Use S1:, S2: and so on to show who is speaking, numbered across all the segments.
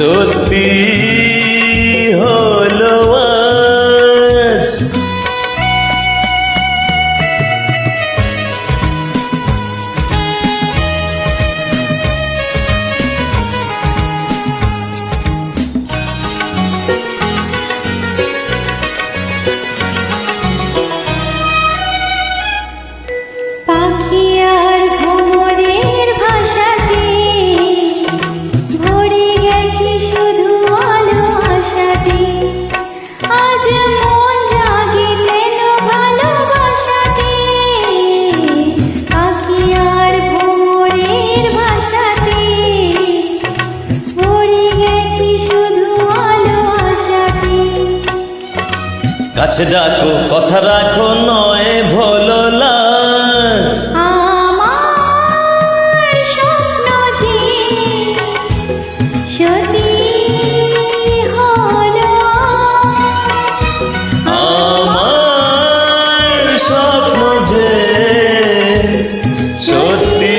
S1: সত্যি হলো আজ।
S2: পাখি আর ভ্রমরের ভাষাতে ভরে গেছি শুধু আলো আশাতে। আজ মন জাগে যেন ভালোবাসাতে। পাখি আর ভ্রমরের ভাষাতে ভরে গেছি শুধু আলো আশাতে।
S1: কাছে ডাকো কথা রাখো নয় ভোলো লাজ।
S2: আমার স্বপ্ন যে সত্যি হলো
S1: আমার স্বপ্ন যে সত্যি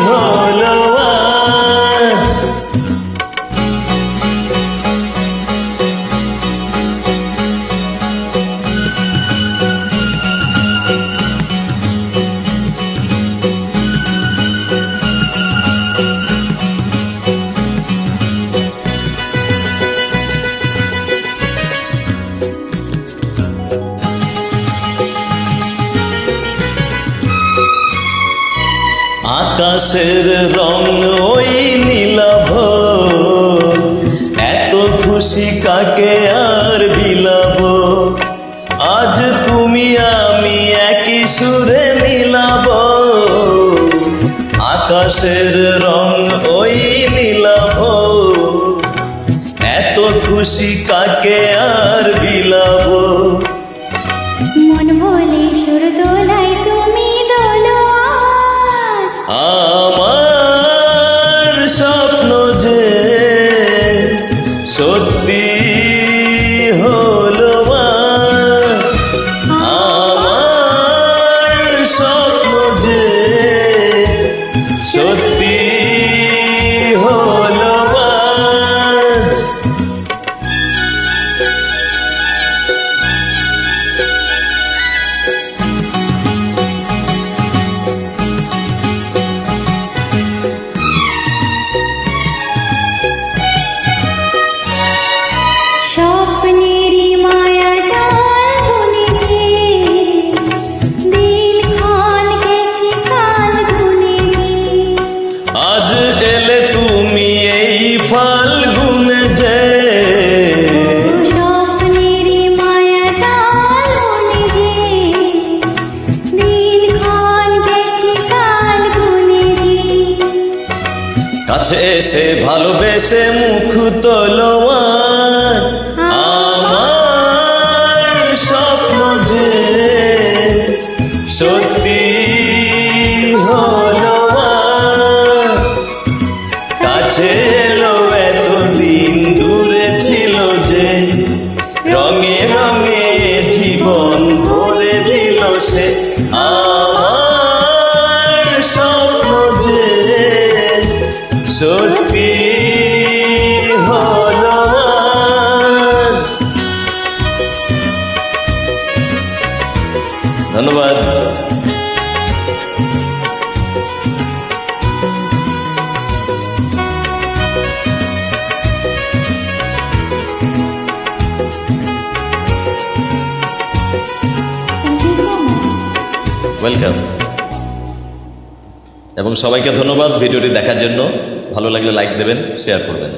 S1: হলো আজ। আকাশের রং ওই নীলাভ, এত খুশি কাকে আর বিলাব। আজ তুমি আমি একই সুরে মিলাব। আকাশের রং ওই নীলাভ, এত খুশি কাকে আর বিলাব।
S2: মন ভোলে সুর দোলাই তুমি দোলো আজ।
S1: আমার স্বপ্ন যে সত্যি হলো আজ। আমার স্বপ্ন যে সত্যি হলো আজ।
S2: স্বপ্নেরই মায়া জাল বুনেছি, দিন ক্ষণ গেছি কাল গুনেছি।
S1: আজ এলে তুমি এই ফাল্গুনে যে,
S2: স্বপ্নেরই মায়া জাল বুনেছি, দিন ক্ষণ গেছি কাল গুনেছি।
S1: কাছে এসে ভালোবেসে মুখ তোলো আজ। আমার স্বপ্ন যে সত্যি হলো আজ। কাছে এলো এতদিন দূরে ছিল যে, রঙে রঙে জীবন ভরে দিল সে। আমার স্বপ্ন যে সত্যি হলো আজ। ধন্যবাদ। ওয়েলকাম এবং সবাইকে ধন্যবাদ ভিডিওটি দেখার জন্য। ভালো লাগলে লাইক দেবেন, শেয়ার করবেন।